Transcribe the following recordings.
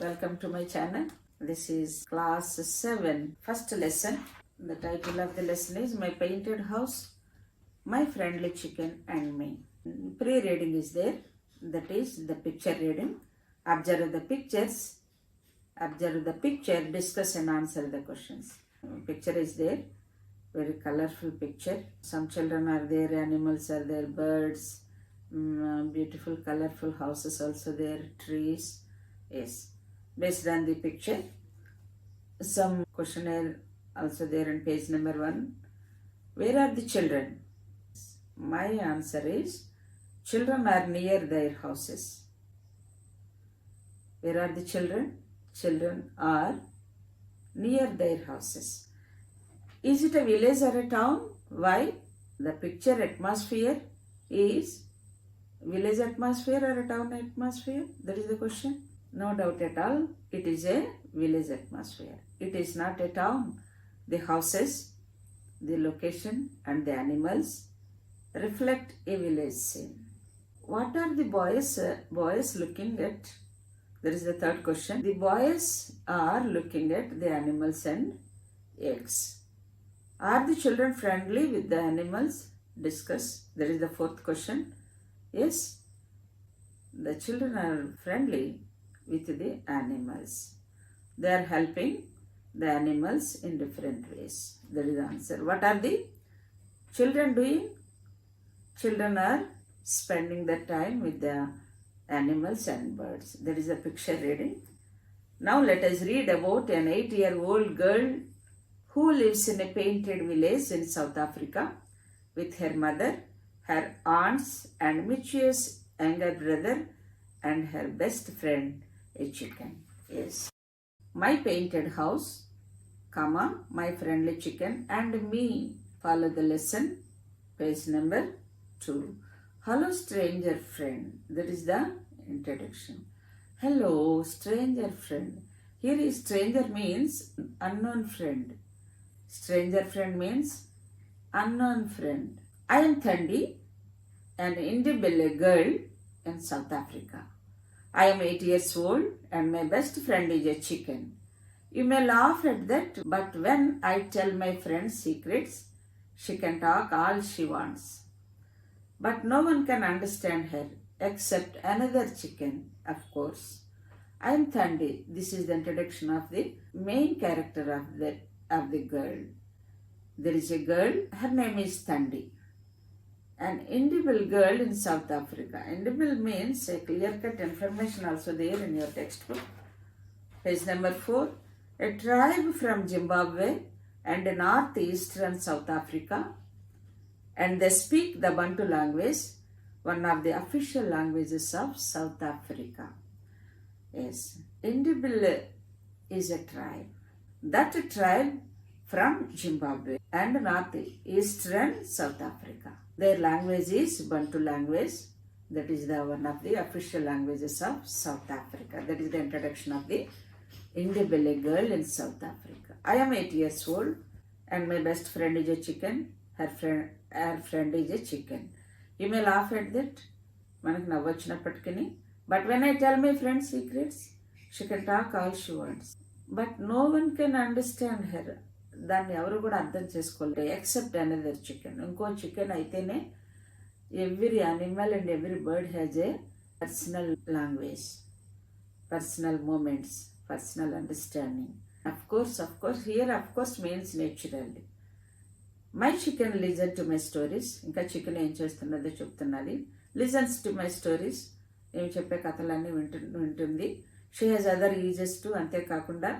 Welcome to my channel. This is class 7, first lesson. The title of the lesson is My Painted House, My Friendly Chicken and Me. Pre-reading is there. That is the picture reading. Observe the pictures. Observe the picture, discuss and answer the questions. Picture is there. Very colorful picture. Some children are there, animals are there, birds, beautiful colorful houses also there, trees. Yes. Based on the picture, some questionnaire also there on page number 1. Where are the children? My answer is children are near their houses. Where are the children? Children are near their houses. Is it a village or a town? Why? The picture atmosphere is village atmosphere or a town atmosphere? That is the question. No doubt at all, it is a village atmosphere. It is not a town. The houses, the location and the animals reflect a village scene. What are the boys looking at? That is the third question. The boys are looking at the animals and eggs. Are the children friendly with the animals? Discuss. That is the fourth question. Yes, the children are friendly with the animals. They are helping the animals in different ways. That is the answer. What are the children doing? Children are spending their time with the animals and birds. That is the picture reading. Now let us read about an 8-year-old girl who lives in a painted village in South Africa with her mother, her aunts and mischievous younger brother and her best friend, a chicken. Yes. My painted house, comma, my friendly chicken and me. Follow the lesson. Page number 2. Hello, stranger friend. That is the introduction. Hello, stranger friend. Here is stranger means unknown friend. Stranger friend means unknown friend. I am Thandi, an Indibele girl in South Africa. I am 8 years old and my best friend is a chicken. You may laugh at that, but when I tell my friend secrets, she can talk all she wants. But no one can understand her except another chicken, of course. I am Thandi. This is the introduction of the main character of the girl. There is a girl, her name is Thandi. An Indibele girl in South Africa. Indibele means a clear-cut information also there in your textbook. Page number 4. A tribe from Zimbabwe and northeastern South Africa, and they speak the Bantu language, one of the official languages of South Africa. Yes, Indibele is a tribe. That tribe from Zimbabwe and northeastern South Africa. Their language is Bantu language. That is the one of the official languages of South Africa. That is the introduction of the Indibele girl in South Africa. I am 8 years old and my best friend is a chicken. Her friend is a chicken. You may laugh at that. Manaku navvachinappatiki. But when I tell my friend secrets, she can talk all she wants. But no one can understand her. దాన్ని ఎవరు కూడా అర్థం చేసుకోలేరు except another chicken. ఇంకో chicken అయితేనే every animal and every bird has a personal language, personal moments, personal understanding. Of course here of course means naturally. My chicken listen to my stories. ఇంకా chicken ఏం చేస్తున్నదో చెప్తున్నది. Listens to my stories, ఏమి చెప్పే కథలన్నీ వింటుంది. She has other uses to. అంతేకాకుండా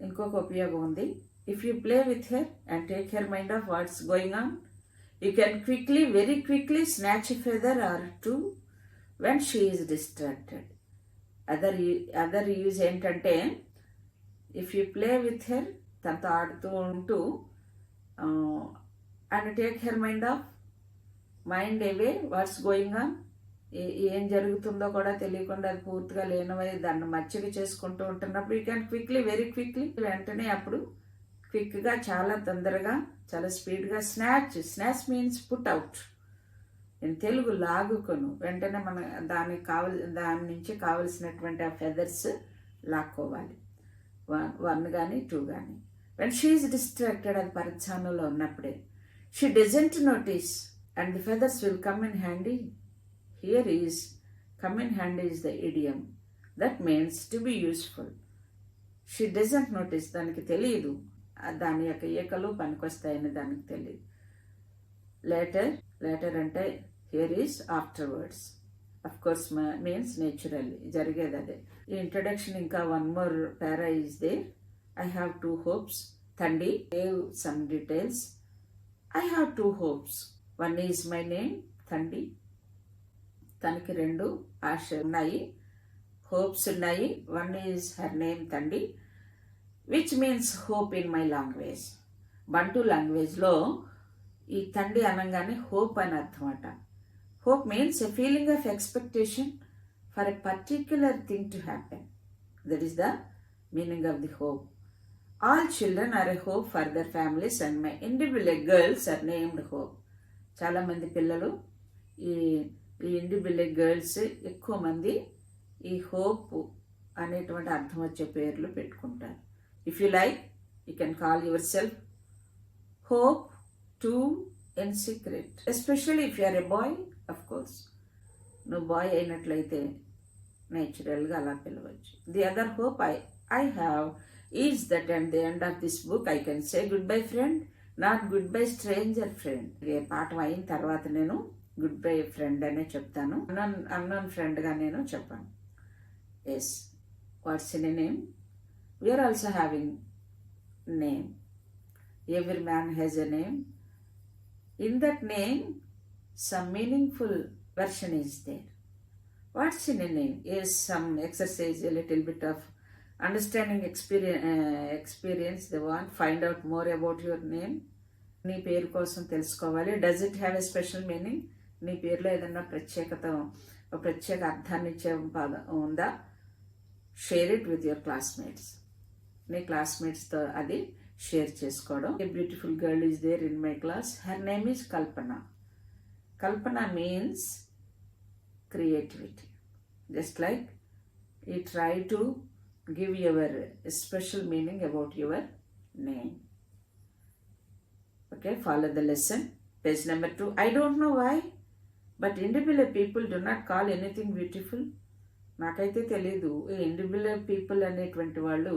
ఇంకొక ఉపయోగం ఉంది. If you play with her and take her mind off what's going on, you can very quickly snatch a feather or two when she is distracted. Other use ఏంటంటే, if you play with her, తనతో ఆడుతూ ఉంటూ and take her mind away what's going on, ఏం జరుగుతుందో కూడా తెలియకుండా అది పూర్తిగా లేనవై దాన్ని మచ్చిక చేసుకుంటూ ఉంటున్నప్పుడు యూ క్యాన్ వెరీ క్విక్లీ వెంటనే అప్పుడు క్విక్గా చాలా తొందరగా చాలా స్పీడ్గా స్నాచ్ మీన్స్ పుట్ అవుట్. నేను తెలుగు లాగుకొను వెంటనే మన దాని నుంచి కావలసినటువంటి ఆ ఫెదర్స్ లాక్కోవాలి, వన్ కానీ 2 కానీ. వెన్ షీ ఈజ్ డిస్ట్రాక్టెడ్, అది పరిచ్ఛానంలో ఉన్నప్పుడే. She doesn't notice and the feathers will come in handy. Here is come in handy is the idiom that means to be useful. She doesn't notice, దానికి తెలియదు దాని యొక్క ఈకలు పనికొస్తాయని దానికి తెలియదు. లేటర్ అంటే here is afterwards. Of course means naturally, జరిగేది అదే. ఈ ఇంట్రడక్షన్ ఇంకా 1 more para is there. I have 2 hopes. Thandi gave some details. I have 2 hopes. One is my name, Thandi. తనకి 2 ఆశ ఉన్నాయి, హోప్స్ ఉన్నాయి. 1 is her name, Thandi, which means hope in my language. బంటు లాంగ్వేజ్లో ఈ తండి అనగానే hope అని అర్థం అట. Hope means a feeling of expectation for a particular thing to happen. That is the meaning of the hope. All children are a hope for their families and my individual girls are named Hope. చాలా మంది పిల్లలు ఈ individual girls ఎక్కువ మంది ఈ hope అనేటువంటి అర్థం వచ్చే పేర్లు పెట్టుకుంటారు. If you like you can call yourself hope 2 in secret, especially if you are a boy. Of course నువ్వు బాయ్ అయినట్లయితే నేచురల్గా అలా పిలవచ్చు. The other hope I have is that at the end of this book I can say goodbye friend, not goodbye stranger friend. ఏ పాఠం అయిన తర్వాత నేను గుడ్ బై ఫ్రెండ్ అనే చెప్తాను, అన్నోన్ ఫ్రెండ్గా నేను చెప్పాను. Yes, what's in a name? We are also having name. Every man has a name. In that name some meaningful version is there. What's in a name? Is some exercise, a little bit of understanding experience they want. Find out more about your name. నీ పేరు కోసం తెలుసుకోవాలి. Does it have a special meaning? నీ పేరులో ఏదన్నా ప్రత్యేక అర్థాన్ని ఇచ్చే పదం ఉందా? Share it with your classmates. నీ క్లాస్మేట్స్తో అది షేర్ చేసుకోవడం. A beautiful girl is there in my class. Her name is Kalpana. Kalpana means creativity. Just like you try to give your special meaning about your name. Okay, follow the lesson. Page number 2. I don't know why, but individual people do not call anything beautiful. నాకైతే తెలీదు. ఈ individual people అనేటువంటి వాళ్ళు,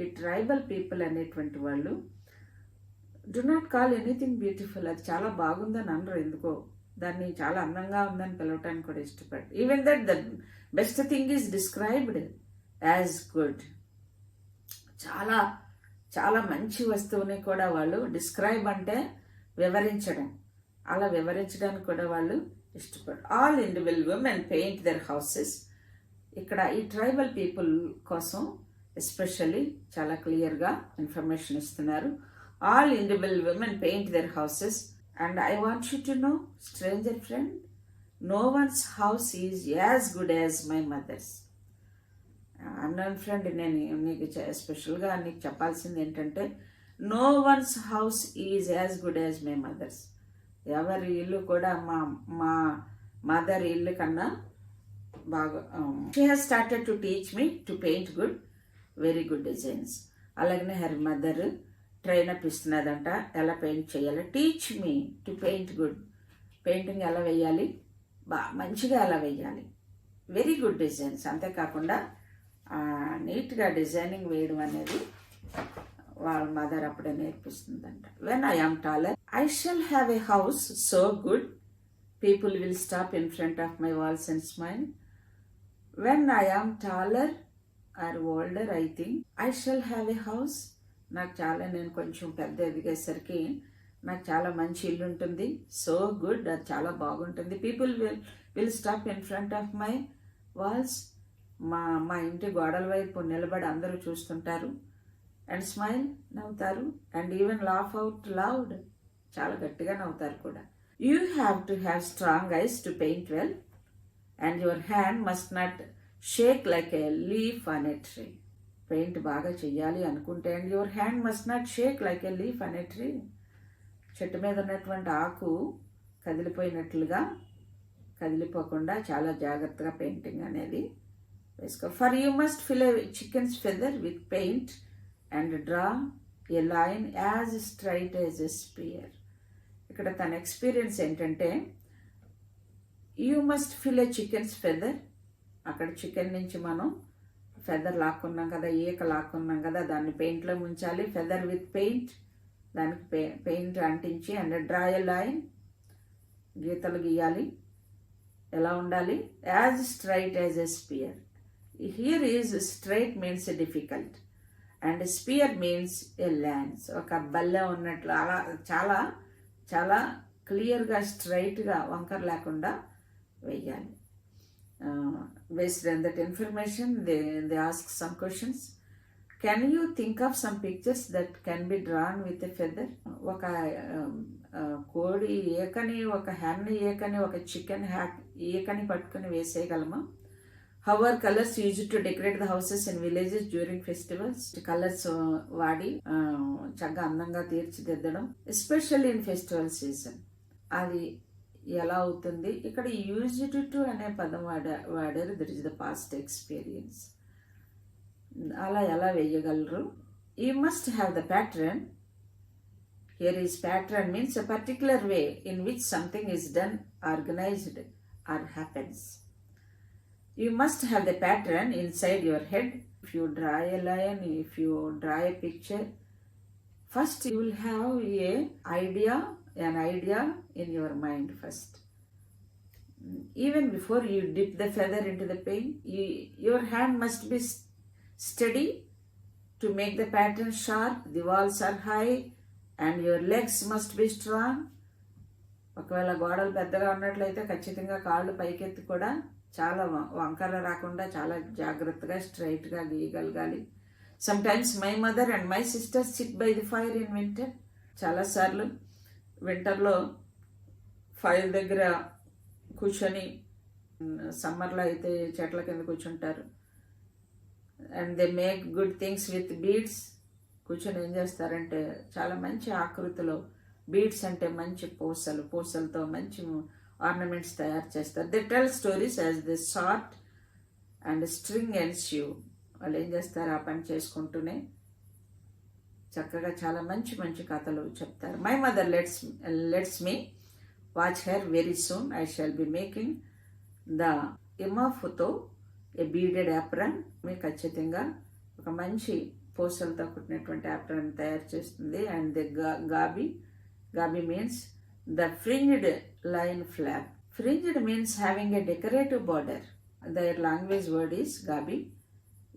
ఈ tribal people అనేటువంటి వాళ్ళు do not call anything beautiful. అది చాలా బాగుందని అనరు ఎందుకో. దాన్ని చాలా అందంగా ఉందని పిలవటానికి కూడా ఇష్టపడి. Even that the best thing is described as good. చాలా చాలా మంచి వస్తువుని కూడా వాళ్ళు డిస్క్రైబ్ అంటే వివరించడం, అలా వివరించడానికి కూడా వాళ్ళు ఇష్టపడరు. All individual women paint their houses. ఇక్కడ ఈ ట్రైబల్ పీపుల్ కోసం ఎస్పెషల్లీ చాలా క్లియర్గా ఇన్ఫర్మేషన్ ఇస్తున్నారు. All individual women paint their houses and I want you to know, stranger friend, no one's house is as good as my mother's. Unknown friend, నేను నీకు స్పెషల్గా నీకు చెప్పాల్సింది ఏంటంటే, no one's house is as good as my mother's. ఎవరి ఇల్లు కూడా మా మదర్ ఇల్లు కన్నా బాగా. She has started to teach me to paint good, very good designs. అలాగనే హర్ మదర్ ట్రైనప్ ఇస్తున్నదంట ఎలా పెయింట్ చేయాలి. Teach me to paint good. Painting ఎలా వేయాలి, మంచిగా ఎలా వేయాలి, వెరీ గుడ్ డిజైన్స్. అంతేకాకుండా నీట్గా డిజైనింగ్ వేయడం అనేది వాళ్ళ మదర్ అప్పుడే నేర్పిస్తుందంట. When I am taller I shall have a house so good people will stop in front of my walls and smile. When I am taller or older I think I shall have a house. నేను కొంచెం పెద్ద ఎదిగేసరికి నాకు చాలా మంచి ఇల్లు ఉంటుంది. So good, అది చాలా బాగుంటుంది. People will stop in front of my walls. మా ఇంటి గోడల వైపు నిలబడి అందరూ చూస్తుంటారు. అండ్ స్మైల్, నవ్వుతారు. And even laugh out loud, చాలా గట్టిగా నవ్వుతారు కూడా. You have to have strong eyes to paint well and your hand must not shake like a leaf on a tree. Paint బాగా చెయ్యాలి అనుకుంటే and your hand must not shake like a leaf on a tree. చెట్టు మీద ఉన్నటువంటి ఆకు కదిలిపోయినట్లుగా కదిలిపోకుండా చాలా జాగ్రత్తగా painting అనేది వేసుకో. For you must fill a chicken's feather with paint and draw a line as straight as a spear. ఇక్కడ తన ఎక్స్పీరియన్స్ ఏంటంటే you must fill a chicken's feather, అక్కడ చికెన్ నుంచి మనం ఫెదర్ లాక్కున్నాం కదా, ఈక లాక్కున్నాం కదా, దాన్ని పెయింట్లో ముంచాలి. ఫెదర్ విత్ పెయింట్, దానికి పెయింట్ అంటించి అండ్ డ్రా ఎ లైన్, గీతలు గీయాలి. ఎలా ఉండాలి? As straight as a spear. Here is straight means difficult and spear means a lance. ఒక బల్లె ఉన్నట్లు అలా చాలా చాలా క్లియర్గా స్ట్రైట్గా వంకర లేకుండా వేయాలి. Based on that information, they ask some questions. Can you think of some pictures that can be drawn with a feather? ఒక కోడి ఈకని, ఒక హ్యాన్ ఈకని, ఒక చికెన్ ఈకని పట్టుకుని వేసేయగలమా? How are colors used to decorate the houses in villages during festivals? Colours వాడి చక్కగా అందంగా తీర్చిదిద్దడం, especially in festival season. అది ఎలా అవుతుంది? ఇక్కడ యూజ్డ్ టు అనే పదం వాడారు. That is the past experience. అలా ఎలా వేయగలరు? You must have the pattern. Here is pattern means a particular way in which something is done, organised or happens. You must have the pattern inside your head. If you draw a line, if you draw a picture, first you will have an idea in your mind first. Even before you dip the feather into the paint, your hand must be steady to make the pattern sharp. The walls are high and your legs must be strong. ఒకవేళ గోడలు పెద్దగా ఉన్నట్లయితే ఖచ్చితంగా కాళ్ళు పైకెత్తి కూడా చాలా వంకర రాకుండా చాలా జాగ్రత్తగా స్ట్రైట్గా గీయగలగాలి. Sometimes my mother and my sister sit by the fire in winter. చాలాసార్లు వింటర్లో ఫైర్ దగ్గర కూర్చొని, సమ్మర్లో అయితే చెట్ల కింద కూర్చుంటారు. And they make good things with beads. కూర్చొని ఏం చేస్తారంటే చాలా మంచి ఆకృతిలో, బీడ్స్ అంటే మంచి పూసలతో మంచి ఆర్నమెంట్స్ తయారు చేస్తారు. They tell stories as the short and string ensue. వాళ్ళు ఏం చేస్తారు? ఆ పని చేసుకుంటూనే చక్కగా చాలా మంచి మంచి కథలు చెప్తారు. My mother lets me watch her very soon. I shall be making the ఇమాఫుతో ఏ బీడెడ్ యాప్రన్. మీకు ఖచ్చితంగా ఒక మంచి పూసలతో కుట్టినటువంటి యాప్రన్ తయారు చేస్తుంది. అండ్ ది గాబీ means the fringed line flap. Fringed means having a decorative border. Their language word is gabi.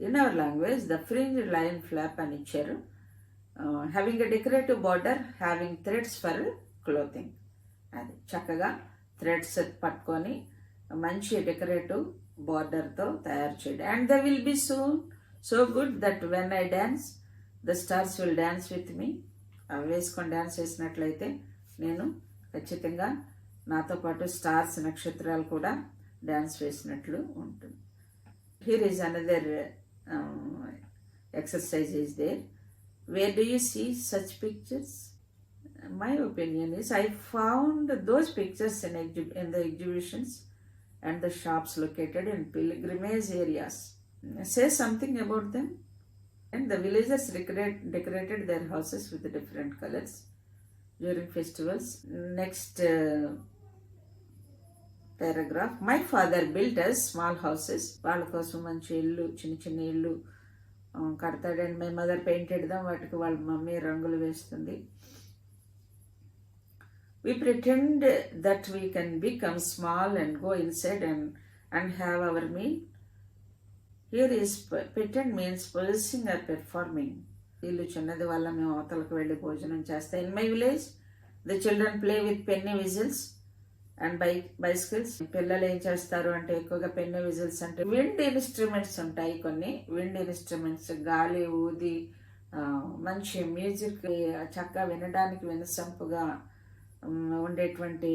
In our language, the fringed line flap అని ఇచ్చారు. Having a decorative border, having threads for clothing. అది చక్కగా threads పట్టుకొని మంచి decorative బార్డర్తో తయారు చేయడం. And they will be so good that when I dance the stars will dance with me. అవి వేసుకొని డాన్స్ వేసినట్లయితే నేను ఖచ్చితంగా నాతో పాటు స్టార్స్, నక్షత్రాలు కూడా డ్యాన్స్ వేసినట్లు ఉంటుంది. Here is another exercise is there. Where do you see such pictures? My opinion is I found those pictures in the exhibitions and the shops located in pilgrimage areas. Say something about them. And the villagers decorated their houses with different colors during festivals. Next paragraph. My father built us small houses. వాళ్ళ కోసం మంచి ఇల్లు, చిన్న ఇల్లు కడతాడు. And my mother painted them. వాటికి వాళ్ళ mummy రంగులు వేస్తుంది. We pretend that we can become small and go inside and have our meal. Here is pretend means possessing or performing. ఇల్లు చిన్నది వల్ల మేము అవతలకు వెళ్ళి భోజనం చేస్తాం. In my village the children play with penny whistles and bicycles. పిల్లలు ఏం చేస్తారు అంటే ఎక్కువగా పెన్నీ విజిల్స్ అంటే విండ్ ఇన్స్ట్రుమెంట్స్ ఉంటాయి. కొన్ని విండ్ ఇన్స్ట్రుమెంట్స్ గాలి ఊది మంచి మ్యూజిక్ చక్కగా వినడానికి వినసంపుగా ఉండేటువంటి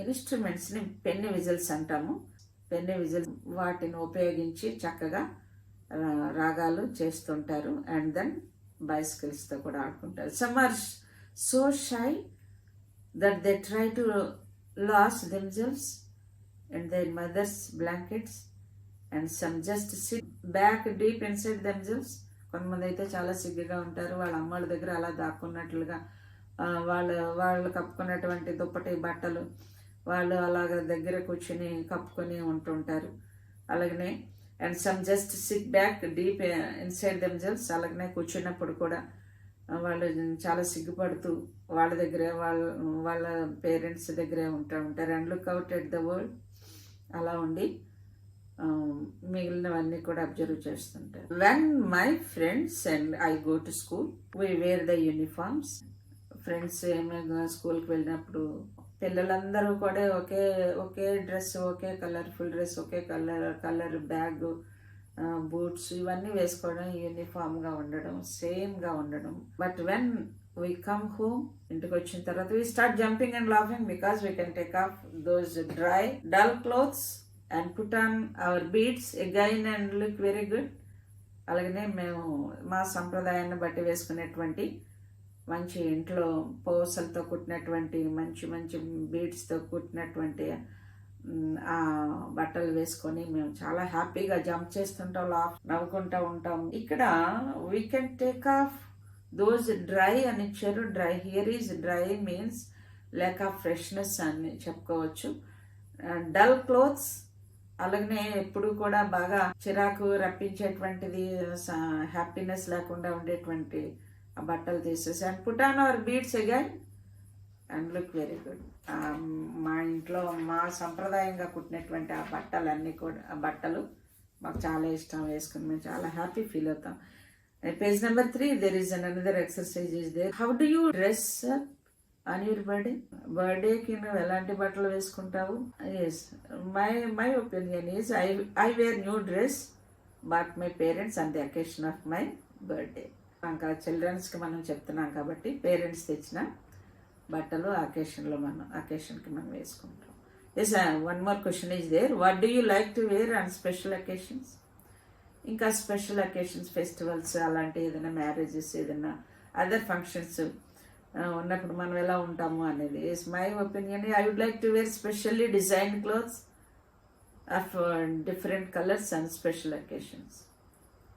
ఇన్స్ట్రుమెంట్స్ని పెన్నీ విజిల్స్ అంటాము. పెన్నీ విజిల్ వాటిని ఉపయోగించి చక్కగా రాగాలు చేస్తుంటారు. అండ్ దెన్ బైసికల్స్తో కూడా ఆడుకుంటారు. Some are so shy that they try to lose themselves and their mothers blankets and some just sit back deep inside themselves. కొంతమంది అయితే చాలా సిగ్గుగా ఉంటారు, వాళ్ళ అమ్మల దగ్గర అలా దాక్కున్నట్లుగా వాళ్ళు కప్పుకున్నటువంటి దుప్పటి బట్టలు వాళ్ళు అలాగ దగ్గర కూర్చొని కప్పుకొని ఉంటుంటారు. అలాగనే and some just sit back deep inside themselves. అలాగనే కూర్చున్నప్పుడు కూడా వాళ్ళు చాలా సిగ్గుపడుతూ వాళ్ళ దగ్గరే వాళ్ళ పేరెంట్స్ దగ్గరే ఉంటారు. And look out at the world. అలా ఉండి మిగిలినవన్నీ కూడా అబ్జర్వ్ చేస్తుంటారు. When my friends and I go to school we were the uniforms. Friends ఏమైనా స్కూల్కి వెళ్ళినప్పుడు పిల్లలందరూ కూడా ఒకే డ్రెస్, ఒకే కలర్ఫుల్ డ్రెస్, ఒకే కలర్ బ్యాగ్, బూట్స్ ఇవన్నీ వేసుకోవడం, యూనిఫామ్గా ఉండడం, సేమ్గా ఉండడం. But when we come home, ఇంటికి వచ్చిన తర్వాత we start jumping and laughing because we can take off those dry dull clothes and put on hour beads again and look very good. అలాగనే మేము మా సంప్రదాయాన్ని బట్టి వేసుకునేటువంటి మంచి ఇంట్లో పూసలతో కుట్టినటువంటి మంచి మంచి బీడ్స్తో కుట్టినటువంటి ఆ బట్టలు వేసుకొని మేము చాలా హ్యాపీగా జంప్ చేస్తుంటాం, నవ్వుకుంటూ ఉంటాం. ఇక్కడ we can take off those dry అని ఇచ్చారు. Dry here is dry means lack of freshness అని చెప్పుకోవచ్చు. డల్ క్లోత్స్ అలాగనే ఎప్పుడు కూడా బాగా చిరాకు రప్పించేటువంటిది, హ్యాపీనెస్ లేకుండా ఉండేటువంటి ఆ బట్టలు తీసేసి and put on hour beads again and look very good. మా ఇంట్లో మా సంప్రదాయంగా కుట్టినటువంటి ఆ బట్టలన్నీ కూడా, ఆ బట్టలు మాకు చాలా ఇష్టం, వేసుకుని మేము చాలా హ్యాపీ ఫీల్ అవుతాం. Page number 3, there is another exercise is there. How do you dress up on your birthday? బర్త్డేకి నువ్వు ఎలాంటి బట్టలు వేసుకుంటావు? Yes, my opinion is I wear new dress but my parents on the occasion of my birthday. ఇంకా చిల్డ్రన్స్కి మనం చెప్తున్నాం కాబట్టి పేరెంట్స్ తెచ్చిన బట్టలు అకేషన్కి మనం వేసుకుంటాం. Yes, one more question is there. What do you like to wear on special occasions? ఇంకా స్పెషల్ అకేషన్స్, ఫెస్టివల్స్ అలాంటి ఏదైనా మ్యారేజెస్, ఏదైనా అదర్ ఫంక్షన్స్ ఉన్నప్పుడు మనం ఎలా ఉంటాము అనేది. Is my opinion, I would like to wear specially design clothes of different colours and special occasions.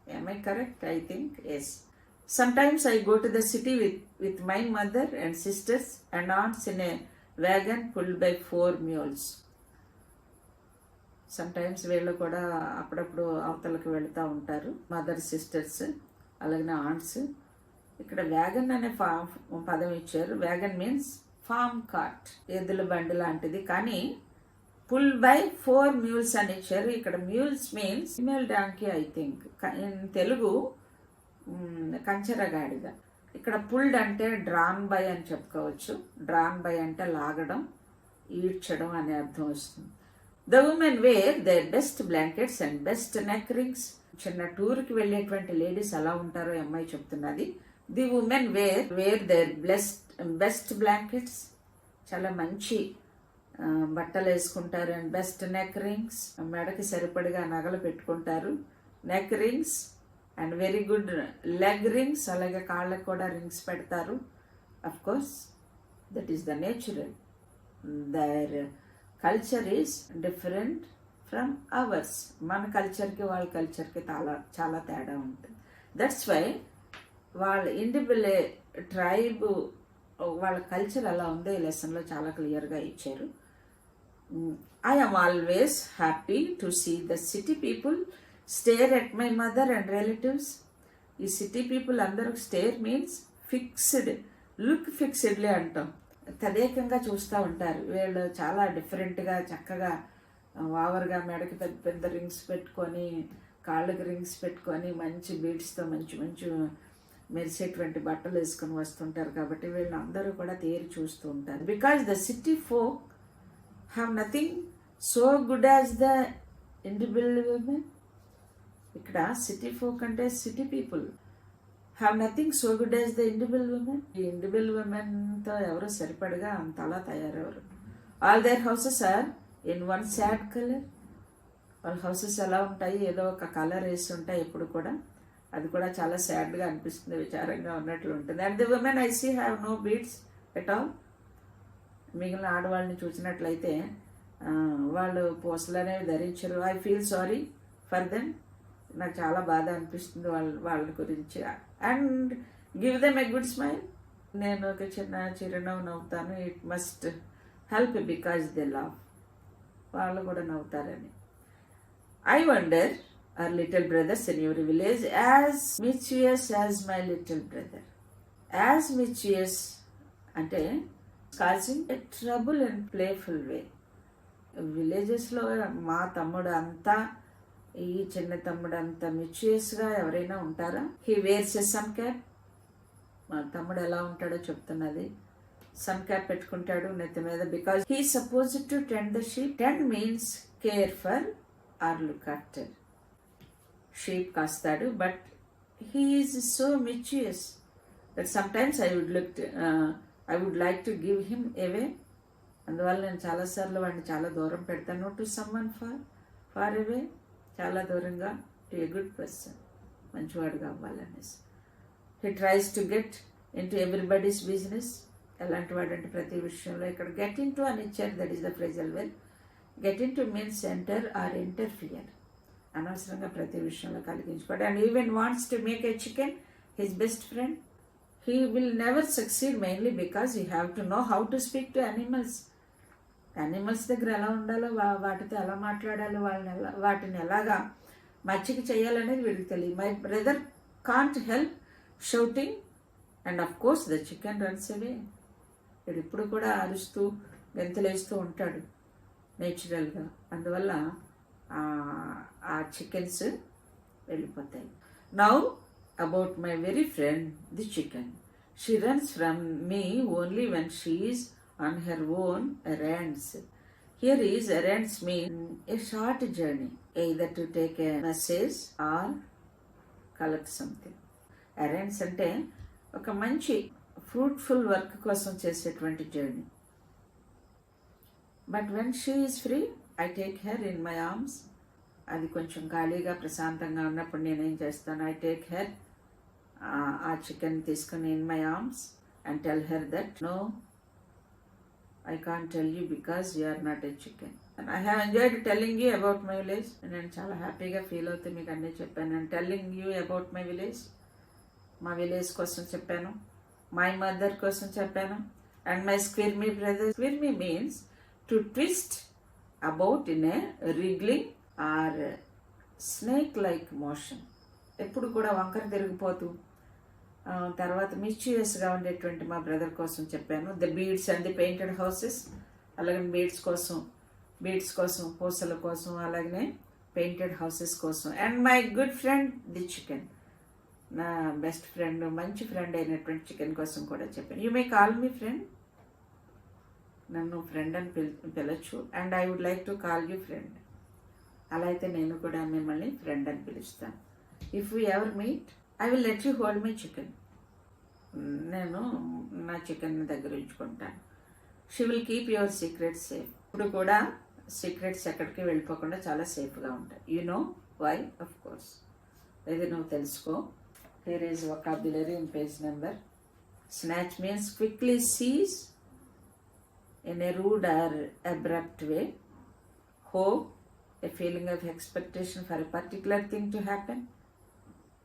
Am I correct? I think yes. Sometimes I go to the city with my mother and sisters and aunts in a wagon pulled by 4 mules. Sometimes వీళ్ళు కూడా అప్పుడప్పుడు అవతలకు వెళుతూ ఉంటారు, mother, sisters, అలాగే aunts. ఇక్కడ wagon అనే పదం ఇచ్చారు. వ్యాగన్ మీన్స్ ఫార్మ్ కార్ట్, ఎద్దుల బండి లాంటిది. కానీ పుల్ బై 4 mules అని ఇచ్చారు. ఇక్కడ mules means female donkey I think. In Telugu కంచెరగాడిద. ఇక్కడ పుల్డ్ అంటే డ్రాన్ బై అని చెప్పుకోవచ్చు. డ్రాన్ బై అంటే లాగడం, ఈడ్చడం అనే అర్థం వస్తుంది. The women wear their best blankets and best neck rings. చిన్న టూర్కి వెళ్ళేటువంటి లేడీస్ ఎలా ఉంటారో అమ్మాయి చెప్తున్నది. The women wear their best blankets, చాలా మంచి బట్టలు వేసుకుంటారు. అండ్ బెస్ట్ నెక్ రింగ్స్, మెడకి సరిపడిగా నగలు పెట్టుకుంటారు. Neck rings and very good leg rings, అలాగే కాళ్ళకు కూడా రింగ్స్ పెడతారు. Of course that is the natural. There culture is different from hours. మన కల్చర్కి వాళ్ళ కల్చర్కి చాలా తేడా ఉంటుంది. దట్స్ వై వాళ్ళ ఇండివిజువల్ ట్రైబ్ వాళ్ళ కల్చర్ అలా ఉంది. ఈ లెసన్లో చాలా క్లియర్గా ఇచ్చారు. I am always happy to see the city people stare at my mother and relatives. ఈ సిటీ పీపుల్ అందరూ స్టేర్ మీన్స్ ఫిక్స్డ్, లుక్ ఫిక్స్డ్లీ అంటాం. తదేకంగా చూస్తూ ఉంటారు. వీళ్ళు చాలా డిఫరెంట్గా, చక్కగా ఓవర్గా మెడకి పెద్ద పెద్ద రింగ్స్ పెట్టుకొని, కాళ్ళకి రింగ్స్ పెట్టుకొని, మంచి బీడ్స్తో మంచి మంచి మెరిసేటువంటి బట్టలు వేసుకొని వస్తుంటారు. కాబట్టి వీళ్ళు అందరూ కూడా తేరి చూస్తూ ఉంటారు. Because the city folk have nothing so good as the individual women. ఇక్కడ సిటీ ఫోక్ అంటే city people have nothing so good as the individual women. ఈ ఇండివిజువల్ ఉమెన్తో ఎవరు సరిపడగా అంతలా తయారవరు. All their houses are in one sad colour. వాళ్ళ houses ఎలా ఉంటాయి, ఏదో ఒక కలర్ వేసి ఉంటాయి ఎప్పుడు కూడా. అది కూడా చాలా సాడ్గా అనిపిస్తుంది, విచారంగా ఉన్నట్లు ఉంటుంది. And the women I see have no beads at all. మిగిలిన ఆడవాళ్ళని చూసినట్లయితే వాళ్ళు పూసలు అనేవి ధరించరు. I feel sorry for them. నాకు చాలా బాధ అనిపిస్తుంది వాళ్ళ గురించి. And give them a good smile. నేను ఒక చిన్న చిరునవ్వు నవ్వుతాను. It must help because they love. వాళ్ళు కూడా నవ్వుతారని. I wonder our little brothers in your village as mischievous as my little brother. As mischievous అంటే causing a trouble in playful way. విలేజెస్లో మా తమ్ముడు అంతా, ఈ చిన్న తమ్ముడు అంత మిచ్యూయస్గా ఎవరైనా ఉంటారా? He wears a sun cap. మా తమ్ముడు ఎలా ఉంటాడో చెప్తున్నది. సన్ క్యాప్ పెట్టుకుంటాడు నెత్తి మీద. Because he suppose to tend the sheep. Tend means care for or look after. Sheep కాస్తాడు. But he is so mischievous that sometimes I would like to give him away. అందువల్ల నేను చాలాసార్లు వాడిని చాలా దూరం పెడతాను. టు సమ్మన్ ఫార్ అవే, చాలా దూరంగా. టు ఏ గుడ్ పర్సన్, మంచివాడుగా అవ్వాలనేసి. He tries to get in to everybody's business. ఎలాంటి వాడంటే ప్రతి విషయంలో. ఇక్కడ గెట్ ఇన్ టు అని ఇచ్చారు, that is the phrasal verb. Get in to means enter or interfere. అనవసరంగా ప్రతి విషయంలో కలిగించుకోవడం. And even wants to make a chicken his best friend. He will never succeed mainly because you have to know how to speak to animals. Animals దగ్గర ఎలా ఉండాలో, వాటితో ఎలా మాట్లాడాలో, వాటిని ఎలాగా మచ్చిక చేయాలనేది వీడికి తెలియదు. My brother can't help shouting and of course the chicken runs away. వీడు ఇప్పుడు కూడా అరుస్తూ గెంతులేస్తూ ఉంటాడు నేచురల్గా. అందువల్ల ఆ చికెన్స్ వెళ్ళిపోతాయి. Now about my very friend the chicken. She runs from me only when she is on her own errands. Here is errands mean a short journey, either to take a message or collect something. Errands అంటే ఒక మంచి fruitful work కోసం చేసేటువంటి journey. But when she is free I take her in my arms. అది కొంచెం ఖాళీగా ప్రశాంతంగా ఉన్నప్పుడు నేనేం చేస్తాను, ఐ టేక్ హెర్, ఆ చికెన్ తీసుకుని in my arms and tell her that no, I can't tell you because you are not a chicken. And I have enjoyed telling you about my village. నేను చాలా హ్యాపీగా feel అవుతూ మీకు అన్నీ చెప్పాను. And telling you about my village. మా village కోసం చెప్పాను, మై మదర్ కోసం చెప్పాను, and my squirmy brother. Squirmy means to twist about in a wriggling or snake like motion. ఎప్పుడు కూడా వంకర తిరిగిపోతూ తర్వాత మిస్చీవియస్గా ఉండేటువంటి మా బ్రదర్ కోసం చెప్పాను. The beads and the painted houses. అలాగే బీడ్స్ కోసం పూసల కోసం, అలాగనే పెయింటెడ్ హౌసెస్ కోసం. And my good friend the chicken. నా బెస్ట్ ఫ్రెండ్, మంచి ఫ్రెండ్ అయినటువంటి చికెన్ కోసం కూడా చెప్పాను. You may call me friend. నన్ను ఫ్రెండ్ అని పిలవచ్చు. And I would like to call you friend. అలా అయితే నేను కూడా మిమ్మల్ని ఫ్రెండ్ అని పిలుస్తాను. If you ever meet I will let you hold my chicken. నేను నా చికెన్ దగ్గర ఉంచుకుంటాను. She will keep your secrets safe. ఇప్పుడు కూడా సీక్రెట్స్ ఎక్కడికి వెళ్ళిపోకుండా చాలా సేఫ్గా ఉంటాయి. You know why? Of course. ఇది నువ్వు తెలుసుకో. Here is vocabulary in page number. Snatch means quickly seize in a rude or abrupt way. Hope, a feeling of expectation for a particular thing to happen.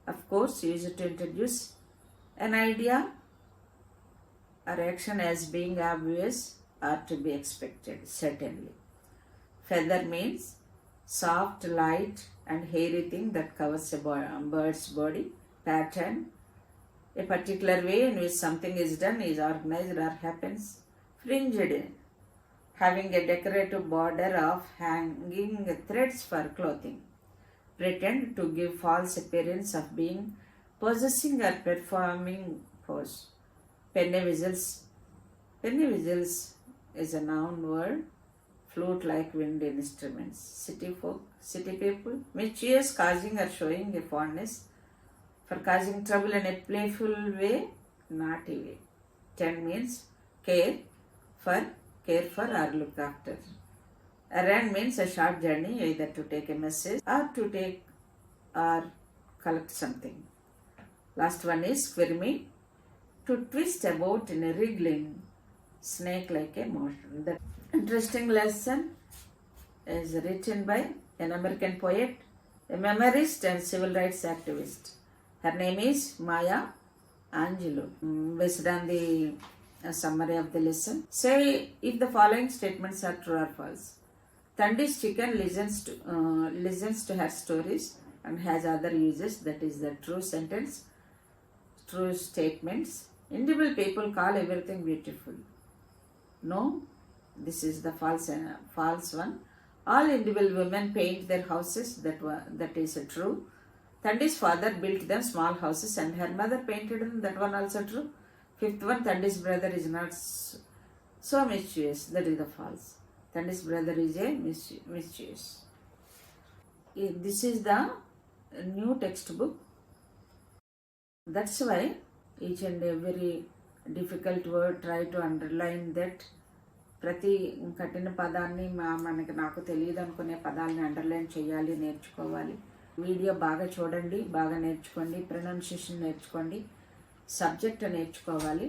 Of course, use it to introduce an idea or action as being obvious or to be expected, certainly. Feather means soft, light and hairy thing that covers a bird's body. Pattern, a particular way in which something is done, is organized or happens. Fringed, having a decorative border of hanging threads for clothing. Pretend, to give false appearance of being, possessing or performing pose. Penny whistles. Penny whistles is a noun word. Flute-like wind instruments. City folk, city people. Mischievous, causing or showing a fondness for causing trouble in a playful way, naughty way. Tend means care for or look after. Errand means a short journey, either to take a message or to take or collect something. Last one is squirmy, to twist about in a wriggling snake like a motion. The interesting lesson is written by an American poet, a memoirist and civil rights activist. Her name is Maya Angelou. Based on the summary of the lesson, say if the following statements are true or false. Thandi's chicken listens to her stories and has other uses. That is the true sentence, true statements. Individual people call everything beautiful. No, this is the false one. All individual women paint their houses. That is true. Thandi's father built them small houses and her mother painted them. That one also true. Fifth one, Thandi's brother is not so mischievous. That is the false. Thandi's brother is a mischievous. This is the new textbook. That's why each and every difficult word try to underline that. ప్రతి కఠిన పదాన్ని నాకు తెలియదు అనుకునే పదాలని underline చేయాలి, నేర్చుకోవాలి. Video బాగా చూడండి, బాగా నేర్చుకోండి, ప్రొనౌన్సియేషన్ నేర్చుకోండి, సబ్జెక్ట్ నేర్చుకోవాలి.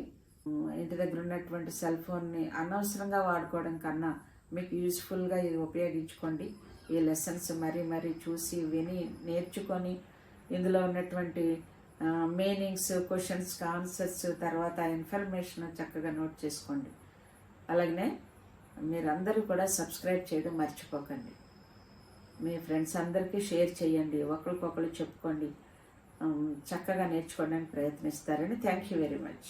ఇంటి దగ్గర ఉన్నటువంటి సెల్ ఫోన్ని అనవసరంగా వాడుకోవడం కన్నా మీకు యూస్ఫుల్గా ఇది ఉపయోగించుకోండి. ఈ లెసన్స్ మరీ చూసి విని నేర్చుకొని ఇందులో ఉన్నటువంటి మీనింగ్స్, క్వశ్చన్స్, ఆన్సర్స్, తర్వాత ఇన్ఫర్మేషన్ చక్కగా నోట్ చేసుకోండి. అలాగనే మీరందరూ కూడా సబ్స్క్రైబ్ చేయడం మర్చిపోకండి. మీ ఫ్రెండ్స్ అందరికీ షేర్ చేయండి, ఒకరికొకరు చెప్పుకోండి, చక్కగా నేర్చుకోవడానికి ప్రయత్నిస్తారని. Thank you very much.